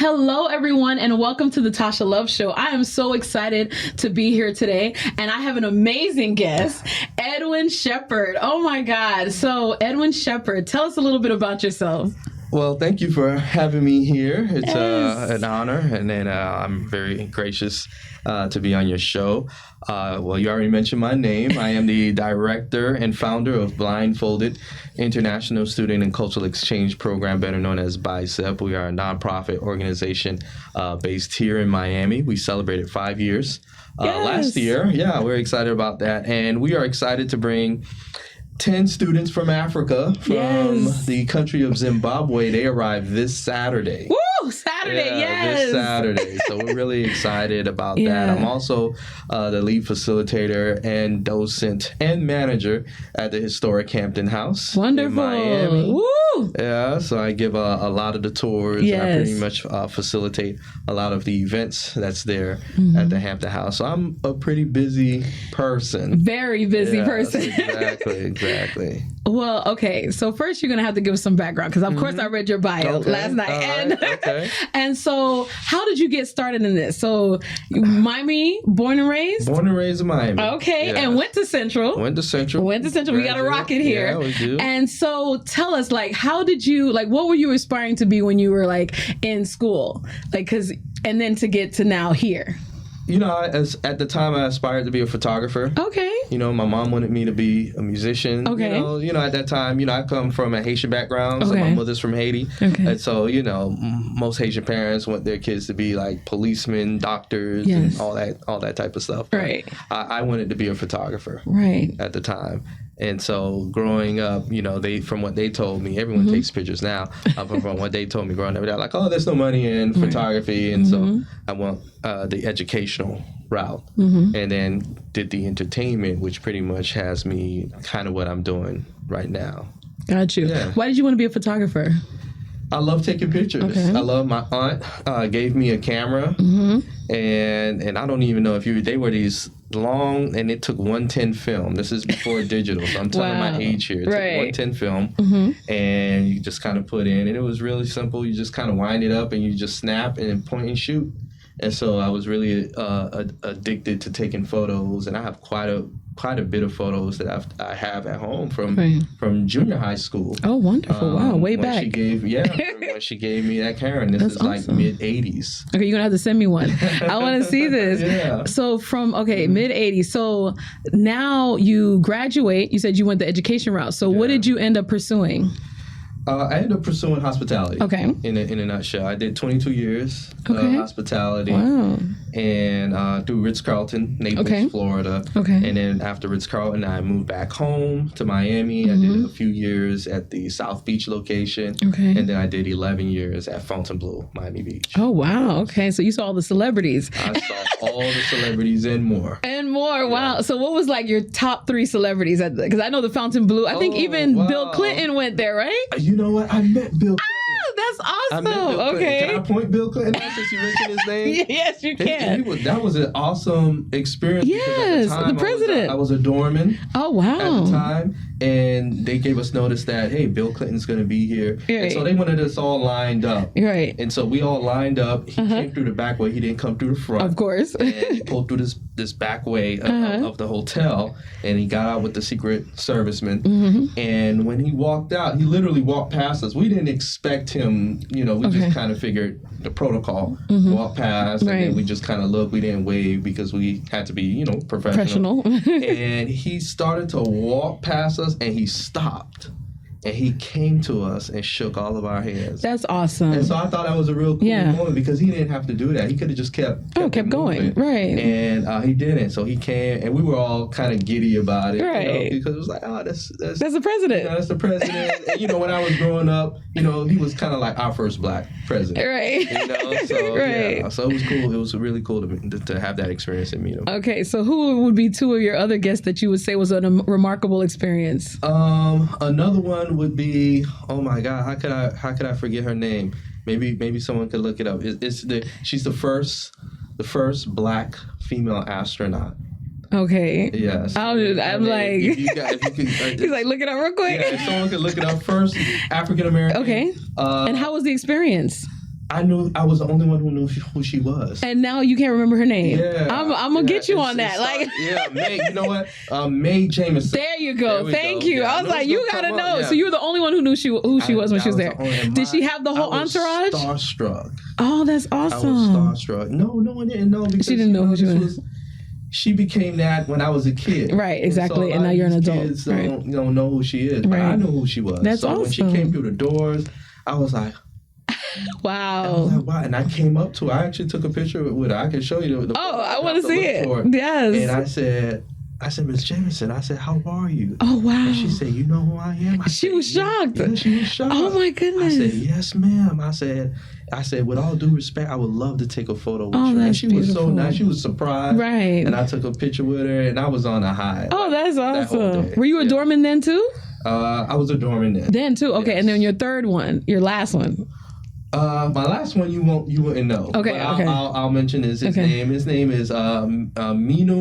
Hello, everyone, and welcome to the Tasha Love Show. I am so excited to be here today, and I have an amazing guest, Edwin Sheppard. Oh my God. So, Edwin Sheppard, tell us a little bit about yourself. Well, thank you for having me here. It's an honor, and then I'm very gracious to be on your show. Well, you already mentioned my name. I am the director and founder of Blindfolded, International Student and Cultural Exchange Program, better known as BICEP. We are a nonprofit organization based here in Miami. We celebrated 5 years last year. Yeah, we're excited about that. And we are excited to bring 10 students from Africa, from the country of Zimbabwe. They arrived this Saturday. Woo! Saturday, This Saturday. So we're really excited about that. I'm also the lead facilitator and docent and manager at the historic Hampton House in Miami. Woo! Yeah, so I give a lot of the tours. And I pretty much facilitate a lot of the events that's there at the Hampton House. So I'm a pretty busy person. Very busy person. Exactly. Well, okay. So first, you're gonna have to give us some background because, of course, I read your bio last night, and so how did you get started in this? So, Miami, born and raised. Born and raised in Miami. Okay, and went to Central. Went to Central. We got to rock it here. Yeah, we do. And so, tell us, how did you what were you aspiring to be when you were in school, and then to get to now here? You know, at the time, I aspired to be a photographer. Okay. You know, my mom wanted me to be a musician. Okay. You know, at that time, I come from a Haitian background. So my mother's from Haiti. Okay. And so, most Haitian parents want their kids to be like policemen, doctors, and all that type of stuff. Right. I wanted to be a photographer. Right. At the time. And so growing up, from what they told me, everyone takes pictures now. From what they told me growing up, they're like, oh, there's no money in photography. And so I went the educational route and then did the entertainment, which pretty much has me kind of what I'm doing right now. Got you. Yeah. Why did you want to be a photographer? I love taking pictures. Okay. I love my aunt gave me a camera and I don't even know if they were these long, and it took 110 film. This is before digital, so I'm telling my age here. It took 110 film and you just kind of put in, and it was really simple. You just kind of wind it up and you just snap and point and shoot. And so I was really addicted to taking photos, and I have quite a bit of photos that I have at home from junior high school. Oh, wonderful! Wow, way back. When she gave me that camera, and this is awesome. Like mid '80s. Okay, you're gonna have to send me one. I want to see this. Yeah. So from mid '80s. So now you graduate. You said you went the education route. So what did you end up pursuing? I ended up pursuing hospitality. Okay. In a nutshell, I did 22 years of hospitality. Wow. And through Ritz-Carlton, Naples, Florida. Okay. And then after Ritz-Carlton, I moved back home to Miami. I did a few years at the South Beach location. Okay. And then I did 11 years at Fontainebleau, Miami Beach. Oh, wow. Okay. So you saw all the celebrities. I saw all the celebrities and more. And more. Wow. So what was your top 3 celebrities? Because I know the Fontainebleau. I think even Bill Clinton went there, right? You know what? I met Bill Clinton. That's awesome. I met Bill Clinton. Can I point Bill Clinton out since you mentioned his name? Yes, you can. That was an awesome experience. Yes, at the time, the president. I was a doorman. Oh, wow. At the time. And they gave us notice that, hey, Bill Clinton's going to be here. Right. And so they wanted us all lined up. Right. And so we all lined up. He came through the back way. He didn't come through the front. Of course. And he pulled through this back way of the hotel. And he got out with the Secret Serviceman. And when he walked out, he literally walked past us. We didn't expect him, we just kind of figured the protocol. Walk past, and then we just kind of looked. We didn't wave because we had to be, professional. And he started to walk past us, and he stopped. And he came to us and shook all of our hands. That's awesome. And so I thought that was a real cool moment because he didn't have to do that. He could have just kept going. Right. And he didn't. So he came, and we were all kind of giddy about it. Right. Because it was like, that's the president. That's the president. And, when I was growing up, he was kind of like our first black president. Right. So, so it was cool. It was really cool to have that experience and meet him. Okay. So who would be 2 of your other guests that you would say was a remarkable experience? Another one would be, oh my God, how could I forget her name? Maybe someone could look it up. She's the first black female astronaut. Okay. Yes. I'm like, he's like, look it up real quick. Yeah, if someone could look it up first, African American. Okay. And how was the experience? I knew I was the only one who knew who she was. And now you can't remember her name. Yeah, I'm gonna get you on that. Like, yeah, May. You know what? May Jameson. There you go. Thank you. Yeah, I was like, you gotta know. Yeah. So you were the only one who knew who she was when she was there. Did she have the whole entourage? Starstruck. Oh, that's awesome. I was starstruck. No one didn't know because she didn't know who she was. She became that when I was a kid. Right, exactly. And now you're an adult. Kids don't know who she is. But I know who she was. That's so awesome. When she came through the doors, I was like, wow. And I came up to her. I actually took a picture with her. I can show you the Oh, I want to see it. Yes. And I said, Miss Jameson, I said, how are you? Oh, wow. And she said, you know who I am? She was shocked. Yeah, she was shocked. Oh, my goodness. I said, yes, ma'am. I said, with all due respect, I would love to take a photo with you. And she was so nice. She was surprised. Right. And I took a picture with her, and I was on a high. Oh, that's awesome. Were you a doorman then, too? I was a doorman then. Then, too? Okay, yes. And then your third one, your last one. My last one you wouldn't know. Okay, okay. I'll mention his name. His name is Minu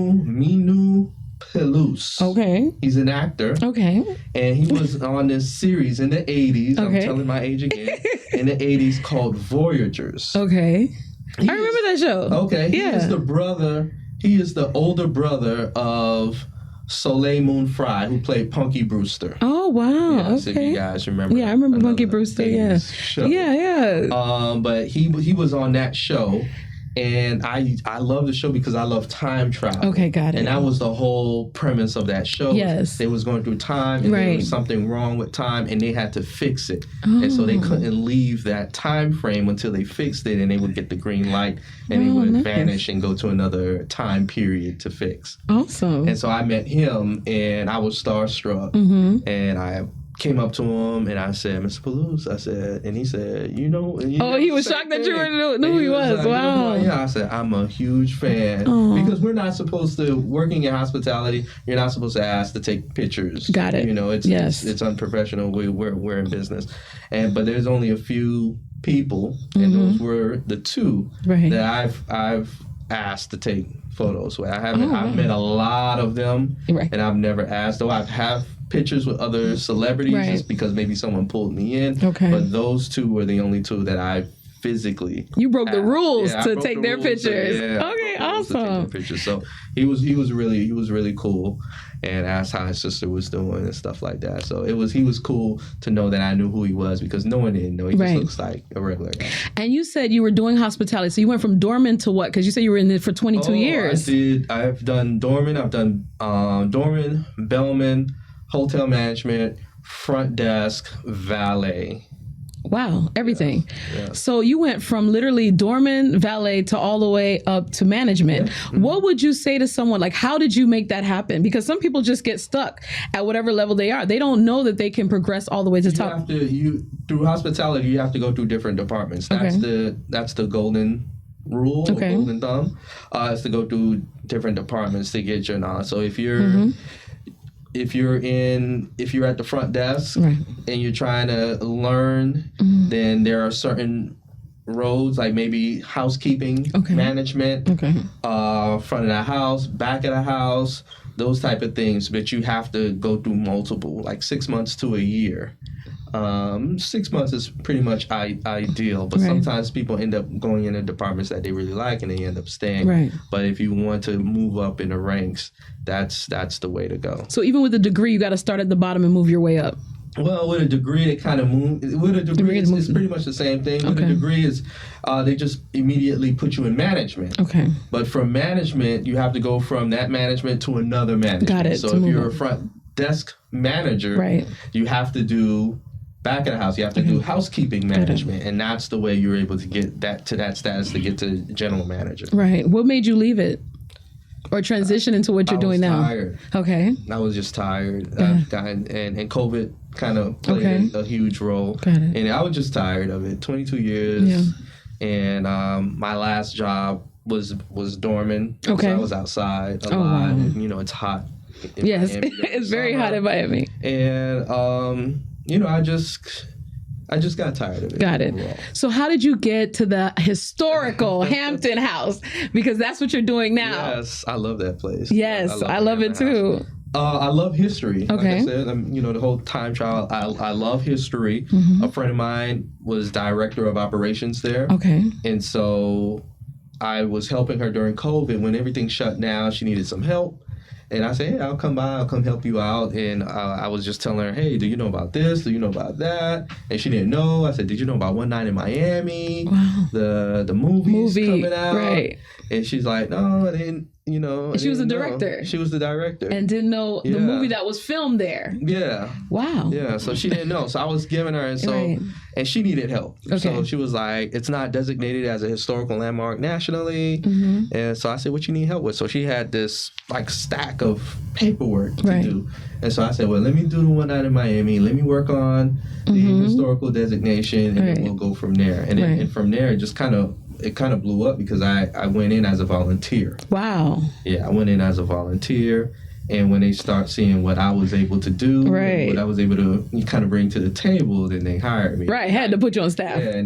Pelus. Okay. He's an actor. Okay. And he was on this series in the 80s. Okay. I'm telling my age again. In the 80s called Voyagers. Okay. I remember that show. Okay. He is the older brother of Soleil Moon Frye, who played Punky Brewster. Oh, wow. Yes, if you guys remember. Yeah, I remember Punky Brewster. Yeah. Show. Yeah. But he was on that show. And I love the show because I love time travel. Okay, got it. And that was the whole premise of that show. Yes. They was going through time, and there was something wrong with time, and they had to fix it. Oh. And so they couldn't leave that time frame until they fixed it, and they would get the green light, and they would vanish and go to another time period to fix. Awesome. And so I met him, and I was starstruck, and I came up to him and I said, Mr. Pelus, I said, and he said, you know. He was shocked that you knew who he was. Like, wow. I said, I'm a huge fan. Aww. Because we're not supposed to, working in hospitality, you're not supposed to ask to take pictures. Got it. You know, it's unprofessional. We're in business. But there's only a few people, and those were the two that I've asked to take photos with. I've met a lot of them, and I've never asked, though I have pictures with other celebrities just because maybe someone pulled me in. Okay. But those two were the only two that I physically You broke the rules to broke take the their rules pictures. Okay, awesome. So he was really cool, and asked how his sister was doing and stuff like that. So he was cool to know that I knew who he was because no one didn't know. He just looks like a regular guy. And you said you were doing hospitality, so you went from doorman to what? Because you said you were in it for 22 years. I've done doorman. I've done doorman, bellman, hotel management, front desk, valet. Wow, everything. Yes. So you went from literally doorman, valet to all the way up to management. Yeah. Mm-hmm. What would you say to someone? Like, how did you make that happen? Because some people just get stuck at whatever level they are. They don't know that they can progress all the way to the top. Through hospitality, you have to go through different departments. That's the golden rule, golden thumb. Is to go through different departments to get your knowledge. So if you're if you're at the front desk and you're trying to learn, then there are certain roles like maybe housekeeping, management, front of the house, back of the house, those type of things. But you have to go through multiple, like 6 months to a year. 6 months is pretty much ideal, but sometimes people end up going into departments that they really like and they end up staying. But if you want to move up in the ranks, that's the way to go. So even with a degree, you got to start at the bottom and move your way up. Well, with a degree, they kind of move. With a degree, it's pretty much the same thing. With a degree, is they just immediately put you in management. But from management, you have to go from that management to another management. Got it. So if you're a front desk manager, you have to do back of the house. You have to do housekeeping management, and that's the way you're able to get that status to get to general manager. Right. What made you leave it? Or transition into what you're doing now? Tired. Okay. I was just tired. And COVID kind of played a huge role. Got it. And I was just tired of it. 22 years. Yeah. And my last job was doorman. Okay. So I was outside a lot. Wow. And, it's hot. Yes, it's very hot in Miami. And, I just got tired of it. Got it. Overall. So how did you get to the historical Hampton House? Because that's what you're doing now. Yes, I love that place. Yes, I love it too. I love history. Okay. Like I said, the whole time trial, I love history. A friend of mine was director of operations there. Okay. And so I was helping her during COVID when everything shut down. She needed some help. And I said, hey, I'll come by. I'll come help you out. And I was just telling her, hey, do you know about this? Do you know about that? And she didn't know. I said, did you know about One Night in Miami? Wow. The movie's coming out. Right. And she's like, no, I didn't. And she was the director. She was the director. And didn't know the movie that was filmed there. Yeah. Wow. Yeah. So she didn't know. So I was giving her, and she needed help. Okay. So she was like, it's not designated as a historical landmark nationally. And so I said, what you need help with? So she had this stack of paperwork to do. And so I said, well, let me do the One Night in Miami. Let me work on the historical designation, and then we'll go from there. And, and from there, it kind of blew up because I went in as a volunteer. Wow. Yeah, I went in as a volunteer. And when they start seeing what I was able to do, what I was able to kind of bring to the table, then they hired me. Right, had to put you on staff. Yeah,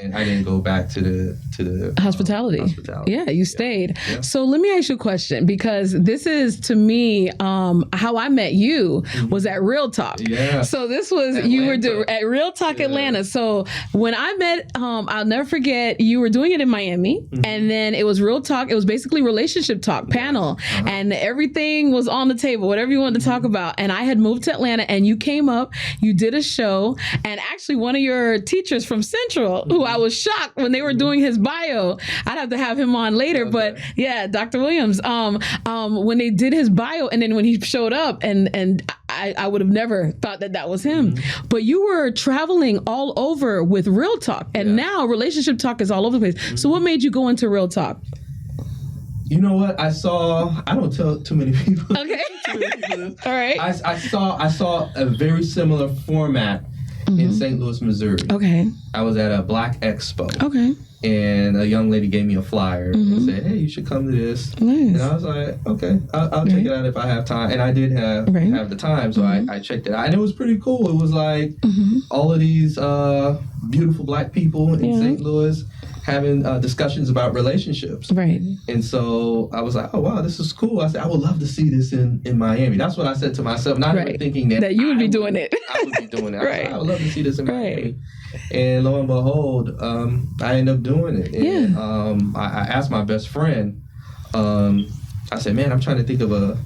and I didn't go back to the hospitality. Yeah, you stayed. Yeah. So let me ask you a question, because this is, to me, how I met you was at Real Talk. Yeah. So this was Atlanta. You were at Real Talk Atlanta. So when I met, I'll never forget, you were doing it in Miami, and then it was Real Talk. It was basically relationship talk panel, and everything was on the table, whatever you wanted to talk about. And I had moved to Atlanta, and you came up, you did a show, and actually one of your teachers from Central, who I was shocked when they were doing his bio, I'd have to have him on later, but yeah, Dr. Williams, when they did his bio, and then when he showed up, and I would have never thought that was him, but you were traveling all over with Real Talk, and now relationship talk is all over the place. So what made you go into Real Talk? You know what? I don't tell too many people. Okay. All right. I saw a very similar format in St. Louis, Missouri. Okay. I was at a Black Expo. Okay. And a young lady gave me a flyer and said, hey, you should come to this. Nice. And I was like, okay, I'll check it out if I have time. And I did have the time, so I checked it out. And it was pretty cool. It was like all of these beautiful Black people in St. Louis having discussions about relationships. Right. And so I was like, oh, wow, this is cool. I said, I would love to see this in Miami. That's what I said to myself, not even thinking that you would be doing it. I would be doing it. I was like, I would love to see this in Miami. And lo and behold, I ended up doing it. And I asked my best friend, I said, man, I'm trying to think of a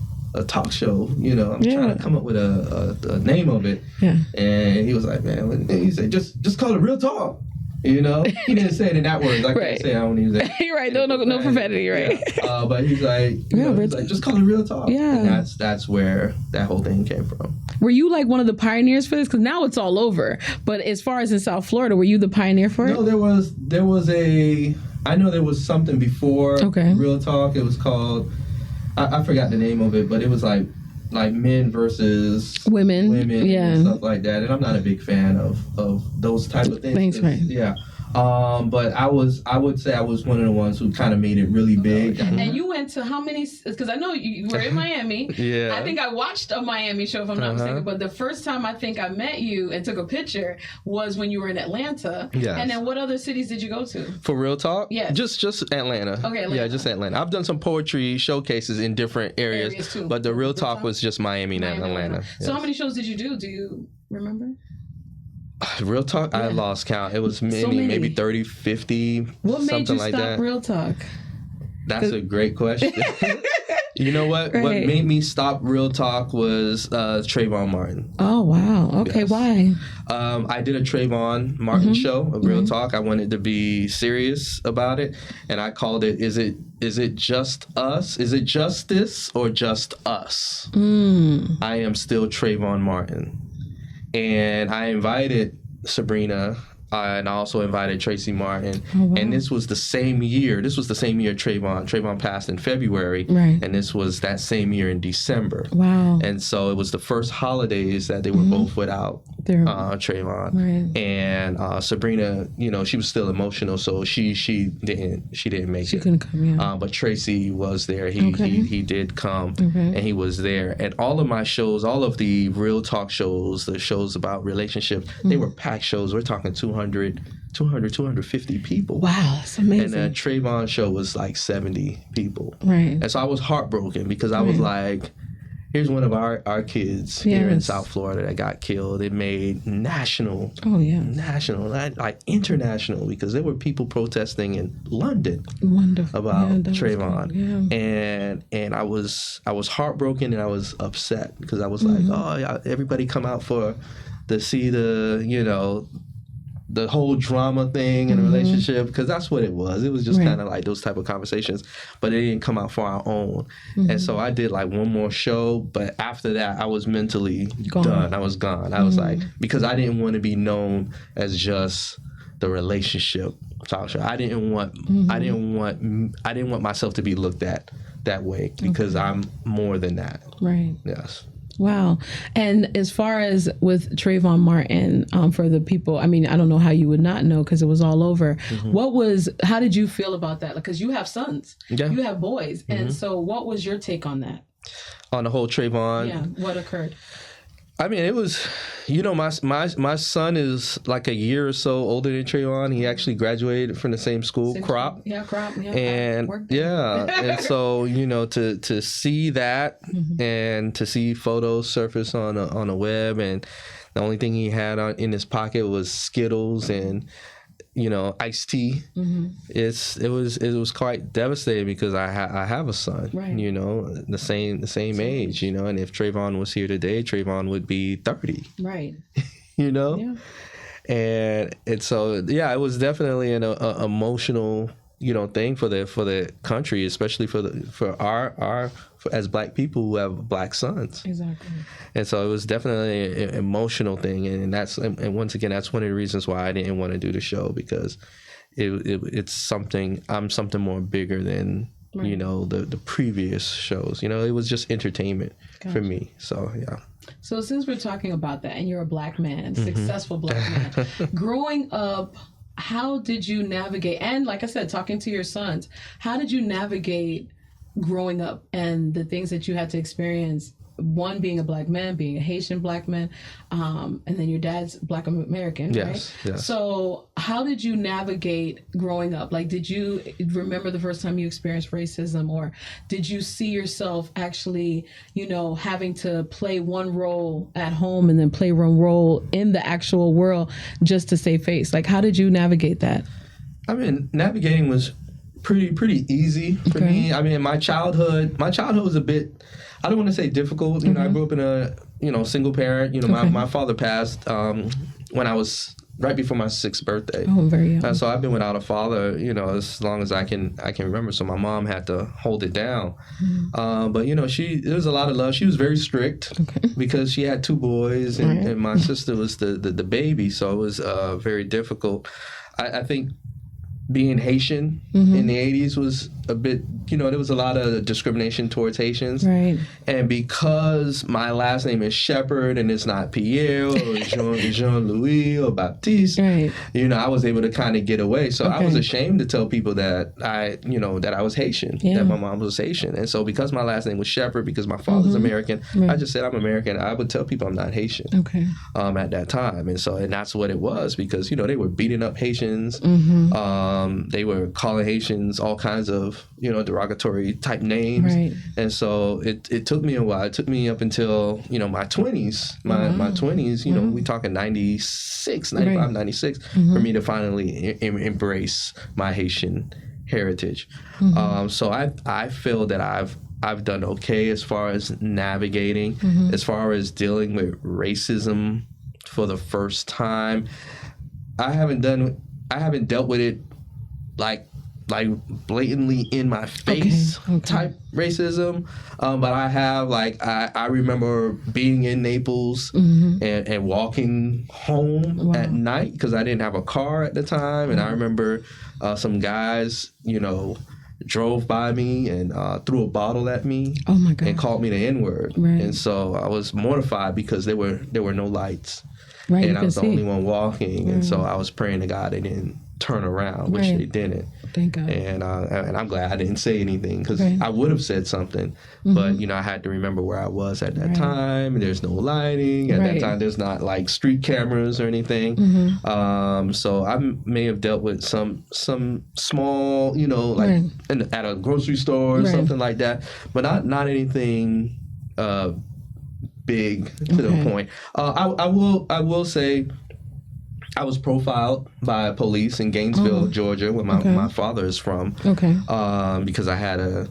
talk show, I'm trying to come up with a name of it. Yeah. And he was like, man, he said, just call it Real Talk. He didn't say it in that word. Like I say, I don't use that. You're right. No profanity, right? Yeah. But he's like, he's like, just call it Real Talk. Yeah. And that's where that whole thing came from. Were you like one of the pioneers for this? Because now it's all over. But as far as in South Florida, were you the pioneer for it? No, I know there was something before Real Talk. It was called, I forgot the name of it, but it was like men versus women and stuff like that. And I'm not a big fan of those type of things. Thanks, right. Yeah. But I would say I was one of the ones who kind of made it really big. And you went to how many? Because I know you were in Miami. Yeah. I think I watched a Miami show, if I'm not mistaken. But the first time I think I met you and took a picture was when you were in Atlanta. Yeah. And then what other cities did you go to? For Real Talk? Yeah. Just Atlanta. Okay, Atlanta. Yeah, just Atlanta. I've done some poetry showcases in different areas too. But the Real Talk was just Miami and Atlanta. So how many shows did you do? Do you remember? Real Talk, I lost count. It was maybe 30, 50, what something made you like stop that. Real Talk? That's a great question. You know what? Right. What made me stop Real Talk was Trayvon Martin. Oh, wow. Okay, yes. Why? I did a Trayvon Martin show, a Real Talk. I wanted to be serious about it, and I called it, Is it just us? Is it just this or just us? I am still Trayvon Martin. And I invited Sabrina, and I also invited Tracy Martin. Oh, wow. And this was the same year. Trayvon passed in February. Right. And this was that same year in December. Wow. And so it was the first holidays that they were both without Trayvon. Right. And Sabrina, she was still emotional, so she didn't make it. She couldn't come, yeah. But Tracy was there. He did come, and he was there. And all of my shows, all of the Real Talk shows, the shows about relationships, they were packed shows. We're talking 250 people. Wow, that's amazing. And the Trayvon show was like 70 people. Right. And so I was heartbroken because I was like, here's one of our kids here in South Florida that got killed. It made national, like international, because there were people protesting in London about Trayvon. And I was heartbroken and I was upset because I was like, oh, yeah, everybody come out to see the whole drama thing in a relationship, because that's what it was. It was just kind of like those type of conversations, but it didn't come out for our own. And so I did like one more show, but after that I was mentally done. I was gone. I was like, because I didn't want to be known as just the relationship talk show. I didn't want myself to be looked at that way, because I'm more than that. Right. Yes. Wow. And as far as with Trayvon Martin, for the people, I mean, I don't know how you would not know because it was all over. How did you feel about that? Because you have sons, you have boys. And so what was your take on that? On the whole Trayvon? Yeah. What occurred? I mean, it was, my son is like a year or so older than Trayvon. He actually graduated from the same school, Crop. Yeah, Crop. Yeah, and and so to see that and to see photos surface on a web, and the only thing he had in his pocket was Skittles and iced tea. It was quite devastating because I have a son, the same age, and if Trayvon was here today, Trayvon would be 30, right? And so it was definitely an emotional thing for the country, especially for our as Black people who have Black sons. Exactly. And so it was definitely an emotional thing, and once again, that's one of the reasons why I didn't want to do the show, because it's something more bigger than the previous shows. It was just entertainment for me. So yeah. So since we're talking about that, and you're a Black man, successful Black man, growing up, how did you navigate? And like I said, talking to your sons, how did you navigate growing up and the things that you had to experience? One, being a Black man, being a Haitian Black man, and then your dad's Black American, right? Yes. So how did you navigate growing up? Like, did you remember the first time you experienced racism, or did you see yourself actually, having to play one role at home and then play one role in the actual world just to save face? Like, how did you navigate that? I mean, navigating was pretty easy for me. I mean, my childhood was a bit, I don't want to say difficult. I grew up in a single parent. My father passed when I was right before my 6th birthday. Oh, very young. So I've been without a father, as long as I can remember. So my mom had to hold it down. But there was a lot of love. She was very strict because she had 2 boys, and my sister was the baby. So it was very difficult. I think being Haitian in the 80s was a bit, there was a lot of discrimination towards Haitians. Right. And because my last name is Sheppard and it's not Pierre or Jean-Louis or Baptiste, I was able to kind of get away. So I was ashamed to tell people that I was Haitian, that my mom was Haitian. And so because my last name was Sheppard, because my father's American, I just said I'm American. I would tell people I'm not Haitian at that time. And that's what it was, because, they were beating up Haitians. They were calling Haitians all kinds of, derogatory type names. Right. And so it took me a while. It took me up until, my 20s. My 20s, we talking 96, 95, 96, for me to finally embrace my Haitian heritage. So I feel that I've done okay as far as navigating, as far as dealing with racism for the first time. I haven't dealt with it like blatantly in my face type racism, but I have, I remember being in Naples and walking home at night because I didn't have a car at the time, and I remember some guys drove by me and threw a bottle at me and called me the N-word. And so I was mortified because there were no lights, and I was the only one walking, and so I was praying to God they didn't turn around, which they didn't. Thank God. And I'm glad I didn't say anything, because I would have said something, but I had to remember where I was at that time, and there's no lighting at that time. There's not like street cameras or anything. So I may have dealt with some small, at a grocery store or something like that, but not anything big to the point. I will say I was profiled by police in Gainesville, Georgia, where my father is from. Because I had a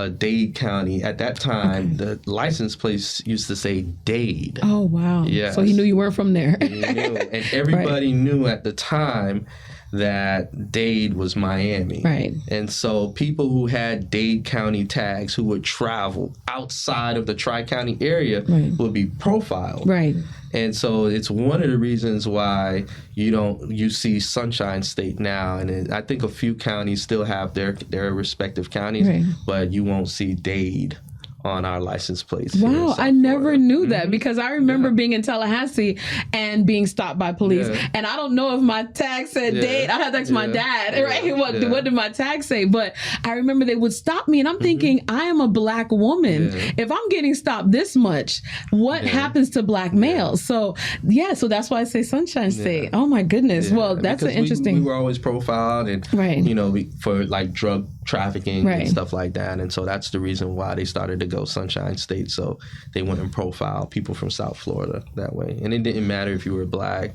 Dade County. At that time, the license plate used to say Dade. Oh, wow. Yes. So he knew you weren't from there. He knew. And everybody knew at the time that Dade was Miami. Right. And so people who had Dade County tags who would travel outside of the Tri-County area would be profiled. Right. And so it's one of the reasons why you see Sunshine State now, and I think a few counties still have their respective counties, but you won't see Dade on our license plates. Wow, I never knew that, because I remember being in Tallahassee and being stopped by police, and I don't know if my tag said Dade. I had to ask my dad, right? What did my tag say? But I remember they would stop me, and I'm thinking, I am a black woman. If I'm getting stopped this much, what happens to black males? So so that's why I say Sunshine State. Oh my goodness. Well, that's because an interesting. We were always profiled, and for like drug trafficking and stuff like that, and so that's the reason why they started to go Sunshine State, so they wouldn't profile people from South Florida that way. And it didn't matter if you were black,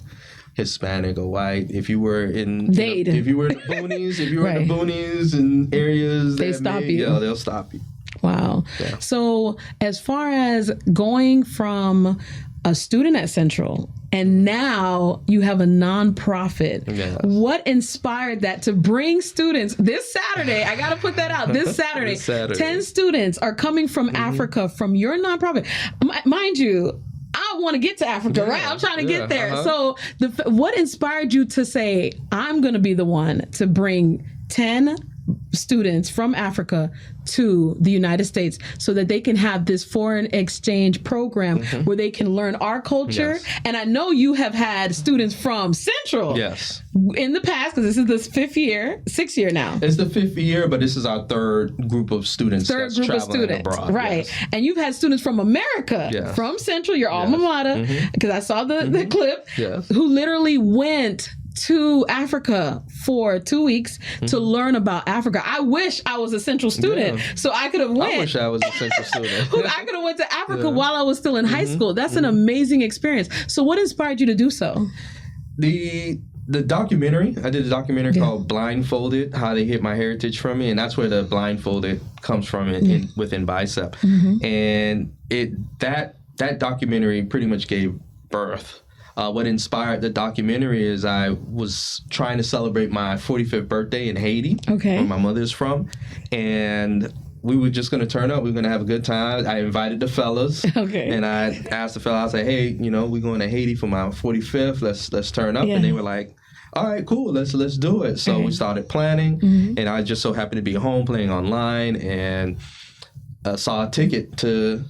Hispanic, or white. If you were in if you were in the boonies, in the boonies and areas, they stop you. Yeah, they'll stop you. Wow. Yeah. So as far as going from a student at Central and now you have a nonprofit, what inspired that to bring students this Saturday? I got to put that out. This Saturday, 10 students are coming from Africa from your nonprofit. Mind you, I want to get to Africa, right? I'm trying to get there. So what inspired you to say, I'm going to be the one to bring 10 students from Africa to the United States so that they can have this foreign exchange program where they can learn our culture? And I know you have had students from Central in the past, because this is the 6th year now. It's the 5th year, but this is our third group of students abroad. Right. And you've had students from America, from Central, your alma mater, because I saw the clip, who literally went to Africa for 2 weeks to learn about Africa. I wish I was a Central student so I could have went. I wish I was a Central student. I could have went to Africa while I was still in high school. That's an amazing experience. So what inspired you to do so? The documentary, I did a documentary called Blindfolded, How They Hid My Heritage From Me, and that's where the Blindfolded comes from within BICEP. And that documentary pretty much gave birth. What inspired the documentary is I was trying to celebrate my 45th birthday in Haiti, where my mother's from, and we were just going to turn up. We were going to have a good time. I invited the fellas, and I asked the fellas, I said, hey, we're going to Haiti for my 45th. Let's turn up. And they were like, all right, cool, let's do it. So we started planning, and I just so happened to be home playing online and saw a ticket to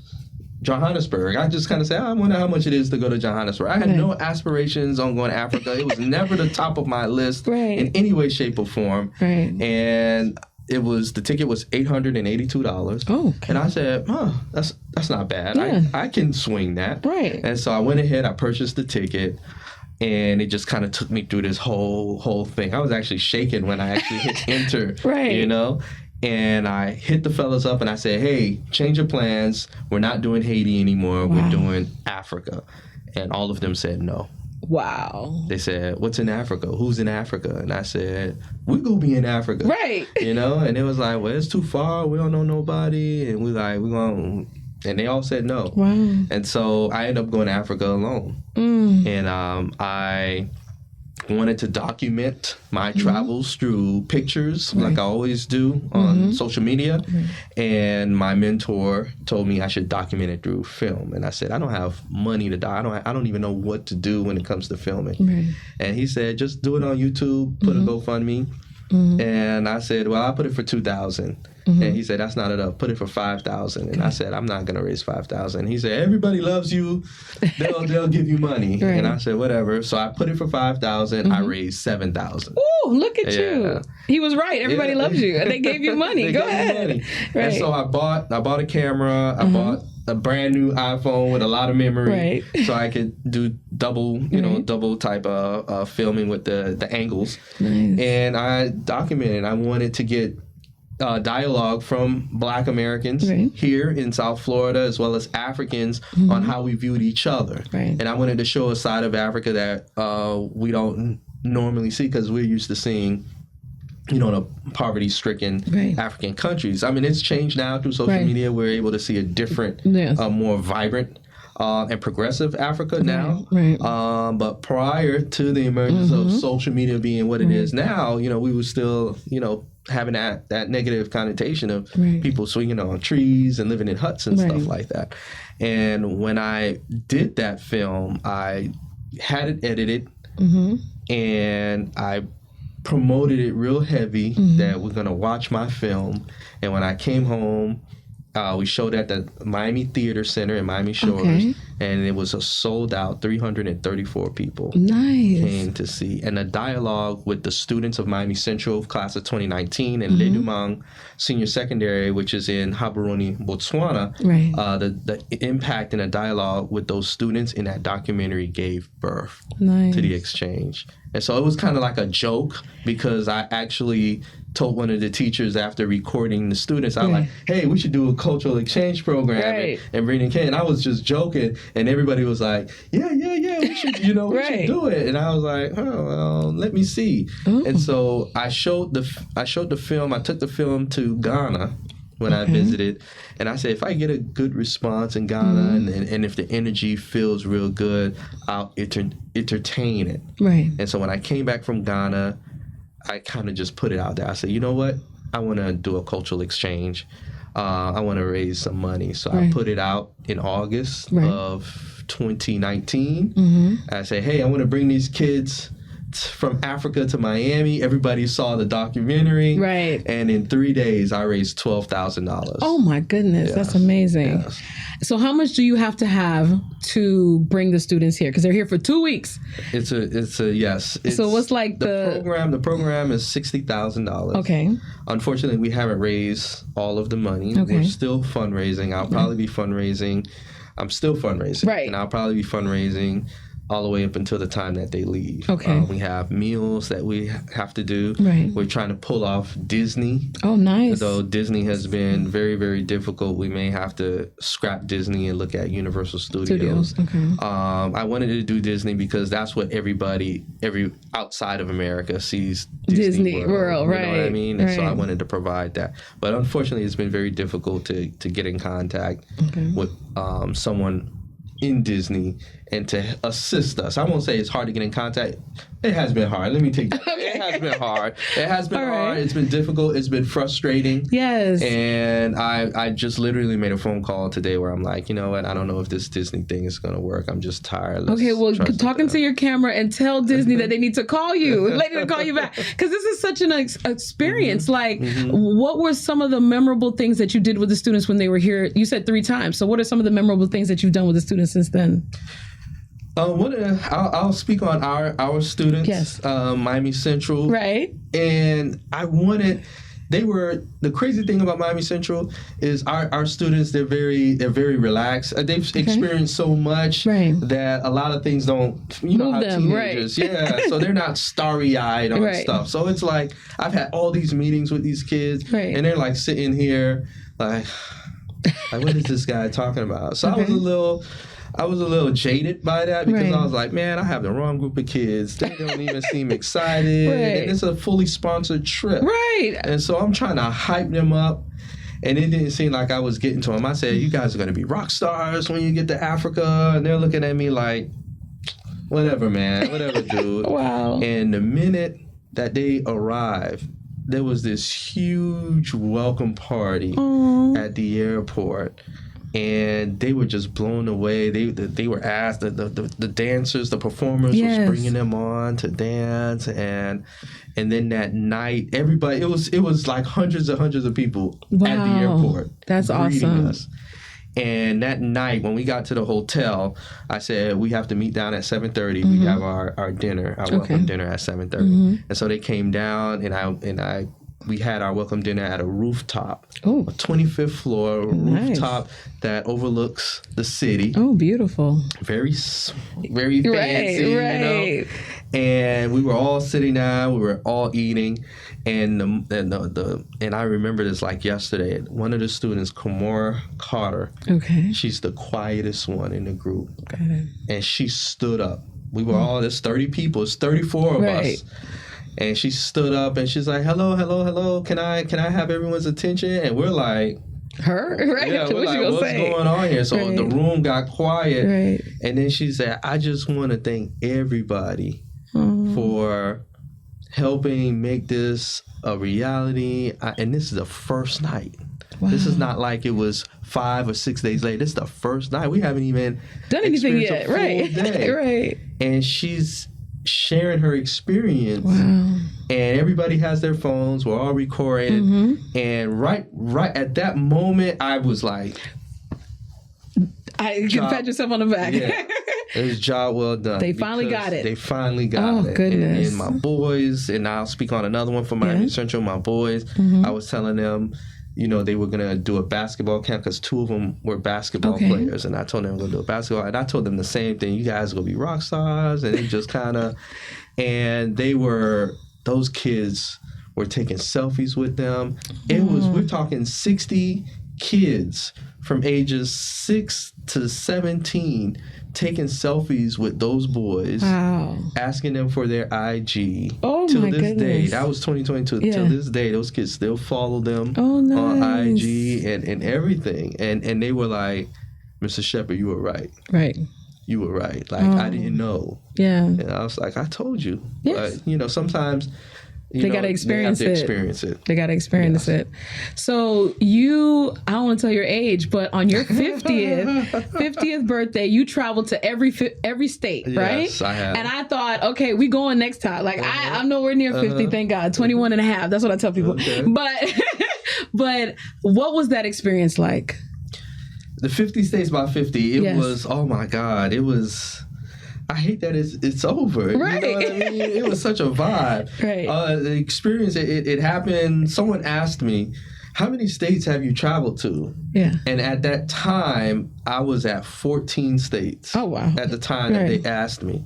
Johannesburg. I just kind of said, I wonder how much it is to go to Johannesburg. I had no aspirations on going to Africa. It was never the top of my list in any way, shape, or form. And the ticket was $882. And I said, that's not bad. I can swing that. And so I went ahead, I purchased the ticket, and it just kind of took me through this whole thing. I was actually shaking when I actually hit enter, And I hit the fellas up and I said, hey, change your plans. We're not doing Haiti anymore. We're doing Africa. And all of them said no. Wow. They said, what's in Africa? Who's in Africa? And I said, we're going to be in Africa. And it was like, well, it's too far. We don't know nobody. And we're going to... And they all said no. And so I ended up going to Africa alone. And I wanted to document my travels through pictures, like I always do on social media. And my mentor told me I should document it through film. And I said, I don't have money to I don't even know what to do when it comes to filming. And he said, just do it on YouTube, put a GoFundMe. And I said, well, I'll put it for $2,000. And he said, that's not enough. Put it for $5,000. And I said, I'm not going to raise $5,000. He said, everybody loves you. They'll give you money. And I said, whatever. So I put it for $5,000. I raised $7,000. Ooh, look at you. He was right. Everybody loves you. And they gave you money. Go ahead. And so I bought a camera. I bought a brand new iPhone with a lot of memory, so I could do double type of filming with the angles. And I documented. I wanted to get dialogue from Black Americans here in South Florida, as well as Africans, on how we viewed each other. And I wanted to show a side of Africa that we don't normally see, because we're used to seeing, you know, the poverty-stricken African countries. I mean, it's changed now through social media. We're able to see a different, more vibrant and progressive Africa now. But prior to the emergence of social media being what it is now, you know, we were still, you know, having that negative connotation of people swinging on trees and living in huts and stuff like that. And when I did that film, I had it edited and I promoted it real heavy that we're going to watch my film. And when I came home, we showed at the Miami Theater Center in Miami Shores, and it was a sold out. 334 people came to see. And the dialogue with the students of Miami Central class of 2019 and Ledumang Senior Secondary, which is in Gaborone, Botswana, the impact and the dialogue with those students in that documentary gave birth to the exchange. And so it was kind of like a joke, because I actually told one of the teachers after recording the students, I was like, hey, we should do a cultural exchange program and bring in kids. And I was just joking, and everybody was like, yeah, we should, you know, we should do it. And I was like, oh, well, let me see. And so I showed the film. I took the film to Ghana when I visited, and I said, if I get a good response in Ghana and if the energy feels real good, I'll entertain it. And so when I came back from Ghana, I kind of just put it out there. I said, you know what? I want to do a cultural exchange. I want to raise some money. So I put it out in August of 2019. I said, hey, I want to bring these kids from Africa to Miami. Everybody saw the documentary. And in 3 days, I raised $12,000. Oh, my goodness. That's amazing. So how much do you have to bring the students here? Because they're here for 2 weeks. It's a yes. So what's like the program is $60,000. Okay. Unfortunately, we haven't raised all of the money. We're still fundraising. I'll probably be fundraising. I'm still fundraising. And I'll probably be fundraising all the way up until the time that they leave. We have meals that we have to do. We're trying to pull off Disney. Oh, nice. Though Disney has been very, very difficult, we may have to scrap Disney and look at Universal Studios. I wanted to do Disney because that's what every outside of America sees Disney World. You know what I mean? And so I wanted to provide that. But unfortunately, it's been very difficult to get in contact with someone in Disney and to assist us. I won't say it's hard to get in contact. It has been hard. Let me take that. It has been hard. It has been hard. It's been difficult. It's been frustrating. Yes. And I just literally made a phone call today where I'm like, you know what? I don't know if this Disney thing is going to work. I'm just tired. Okay, well, talking to your camera and tell Disney that they need to call you. They need to call you back. Because this is such an experience. Like, what were some of the memorable things that you did with the students when they were here? You said 3 times. So what are some of the memorable things that you've done with the students since then? I'll speak on our students. Yes. Miami Central. And the crazy thing about Miami Central is our students, they're very relaxed. They've experienced so much that a lot of things don't, you know, how teenagers. So they're not starry-eyed on stuff. So it's like, I've had all these meetings with these kids and they're like sitting here like what is this guy talking about? So I was a little jaded by that because I was like, man, I have the wrong group of kids. They don't even seem excited. And it's a fully sponsored trip. And so I'm trying to hype them up. And it didn't seem like I was getting to them. I said, you guys are going to be rock stars when you get to Africa. And they're looking at me like, whatever, man. Whatever, dude. And the minute that they arrived, there was this huge welcome party at the airport. And they were just blown away. They were asked, the dancers, the performers was bringing them on to dance, and then that night, everybody, it was like hundreds of people at the airport. That's awesome. Us. And that night, when we got to the hotel, I said, we have to meet down at 7:30. We have our dinner, our welcome dinner at 7:30. And so they came down, and I we had our welcome dinner at a rooftop, Oh. a 25th floor Nice. rooftop that overlooks the city. Oh, beautiful. Very fancy, you know. And we were all sitting down. We were all eating, and I remember this like yesterday. One of the students, Kamora Carter, Okay. she's the quietest one in the group, Got it. and she stood up. We were all, there's 30 people, it's 34 of us. And she stood up and she's like, hello, can I have everyone's attention? And we're like, Her? Right? yeah, we're What like, you gonna what's say? going on here? So Right. the room got quiet. Right. And then she said, I just want to thank everybody for helping make this a reality. And this is the first night. Wow. This is not like it was 5 or 6 days later. This is the first night. We haven't even Done anything yet. experienced a full day. Right. And she's sharing her experience. Wow. And everybody has their phones. We're all recording. And right at that moment, I was like, You can pat yourself on the back. yeah, it was job well done. They finally because got it. They finally got Oh, it. goodness. And my boys, and I'll speak on another one for Miami Central, my boys, I was telling them, you know, they were going to do a basketball camp because 2 of them were basketball players. And I told them we're going to do a basketball. And I told them the same thing. You guys are going to be rock stars. And they just kind of, and those kids were taking selfies with them. We're talking 60 kids from ages 6 to 17 taking selfies with those boys. Wow. Asking them for their IG. Oh, till my this day, goodness. that was 2022. Yeah. Till this day, those kids still follow them on nice. IG and everything. And they were like, Mr. Sheppard, you were right. Right. You were right. Like, I didn't know. Yeah. And I was like, I told you. Yes. But, you know, sometimes They got to experience it. They got to experience it. So I don't want to tell your age, but on your 50th birthday, you traveled to every state, right? Yes, I have. And I thought, okay, we going next time. Like I'm nowhere near 50, thank God. 21 and a half. That's what I tell people. Okay. But what was that experience like? The 50 States by 50, it was, oh my God, it was... I hate that it's over. Right. You know what I mean? It was such a vibe. Right. The experience, it happened. Someone asked me, how many states have you traveled to? Yeah. And at that time, I was at 14 states. Oh, wow. At the time that they asked me.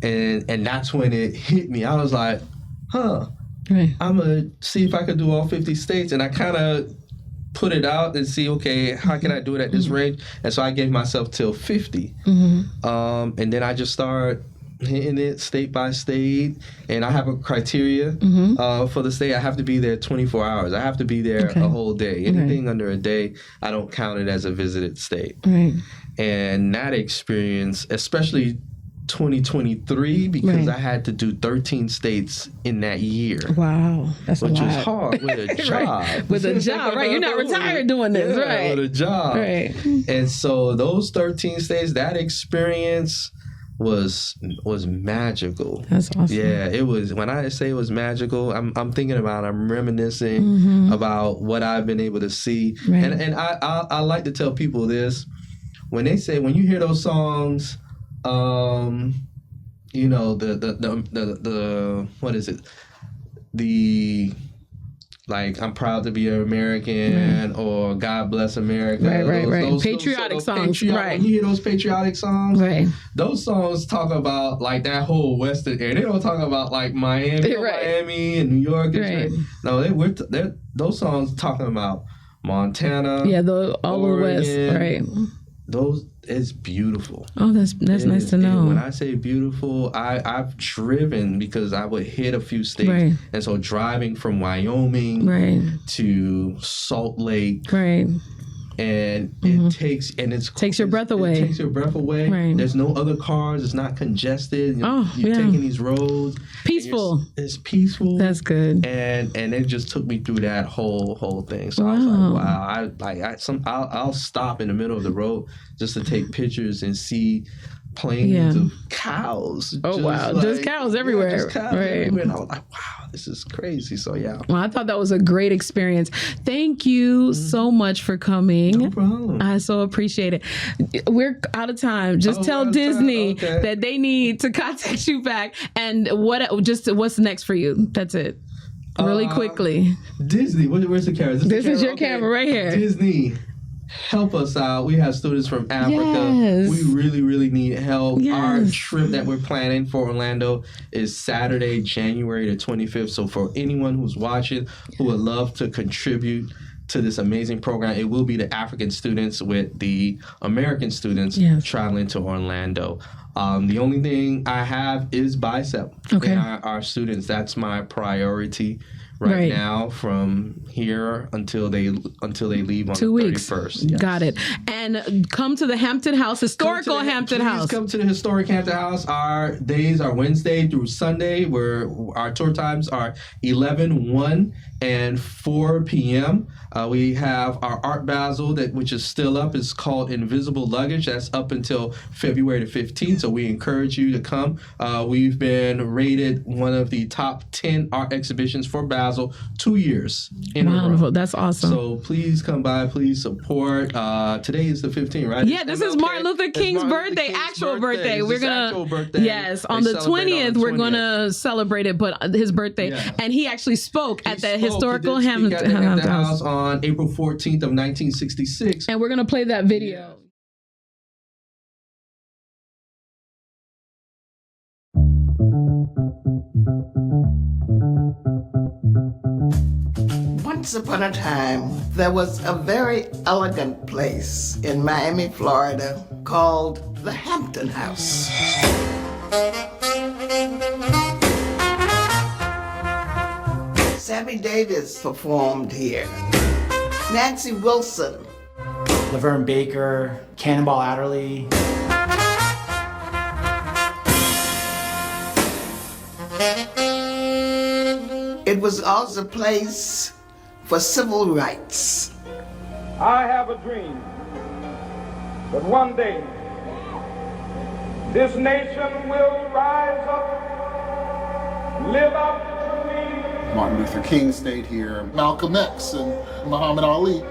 And that's when it hit me. I was like, Right. I'm going to see if I could do all 50 states. And I kind of put it out and see, okay, how can I do it at this range? And so I gave myself till 50. And then I just started hitting it state by state. And I have a criteria for the state. I have to be there 24 hours. I have to be there a whole day. Anything under a day, I don't count it as a visited state. Right. And that experience, especially 2023, because I had to do 13 states in that year. Wow, that's which a lot. is hard with a job. Right. With a job, right? You're not retired doing this, right? With a job, right? And so those 13 states, that experience was magical. That's awesome. Yeah, it was. When I say it was magical, I'm thinking about, I'm reminiscing about what I've been able to see, right. and I like to tell people this. When you hear those songs. You know, the what is it? Like, I'm proud to be an American, or God bless America. Right. Those patriotic songs. Right. When you hear those patriotic songs, right. Those songs talk about like that whole Western area. They don't talk about like Miami, Miami and New York. Right. No, those songs talking about Montana. Yeah, all the West. Right. It's beautiful. Oh, that's nice to know. When I say beautiful, I've driven, because I would hit a few states. Right. And so driving from Wyoming to Salt Lake. Right. And it takes your breath away. It takes your breath away. Right. There's no other cars. It's not congested. You're yeah. taking these roads. Peaceful. It's peaceful. That's good. And it just took me through that whole thing. So I was like, wow. I'll stop in the middle of the road just to take pictures and see planes of cows. Oh, wow. Just cows everywhere. Just cows everywhere. And I was like, wow, this is crazy. So, yeah. Well, I thought that was a great experience. Thank you so much for coming. No problem. I so appreciate it. We're out of time. Just tell Disney that they need to contact you back. And what's next for you? That's it. Really quickly. Disney. Where's the camera? This is your camera right here. Disney. Help us out. We have students from Africa. Yes. We really, really need help. Yes. Our trip that we're planning for Orlando is Saturday, January the 25th. So for anyone who's watching who would love to contribute to this amazing program, it will be the African students with the American students traveling to Orlando. The only thing I have is BICEP and our students. That's my priority right now from here until they leave on 2 the weeks. 31st. Yes. Got it. And come to the Hampton House, historical Hampton House. Come to the historic Hampton House. Our days are Wednesday through Sunday, where our tour times are 11, 1, and 4 p.m. We have our Art Basel, which is still up. It's called Invisible Luggage. That's up until February the 15th. So we encourage you to come. We've been rated one of the top 10 art exhibitions for Basel 2 years in a row. That's awesome. So please come by. Please support. Today is the 15th, right? Yeah, this is Martin Luther King's birthday, actual birthday. We're gonna yes, on the 20th we're gonna celebrate it, but his birthday, and he actually spoke at the historical Hampton House on April 14th of 1966, and we're gonna play that video. Once upon a time, there was a very elegant place in Miami, Florida, called the Hampton House. Sammy Davis performed here. Nancy Wilson. Laverne Baker, Cannonball Adderley. It was also a place for civil rights. I have a dream that one day this nation will rise up, live up to me. Martin Luther King stayed here, Malcolm X and Muhammad Ali.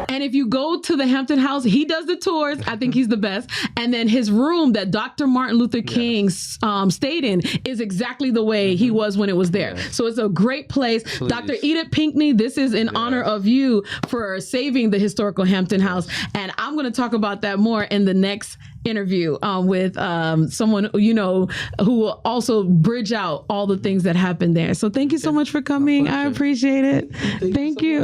And if you go to the Hampton House, he does the tours. I think he's the best. And then his room that Dr. Martin Luther King stayed in is exactly the way he was when it was there. So it's a great place. Please. Dr. Edith Pinkney, this is in honor of you for saving the historical Hampton House. And I'm going to talk about that more in the next interview with someone, you know, who will also bridge out all the things that happened there. So thank you so much for coming. I appreciate it. Thank you.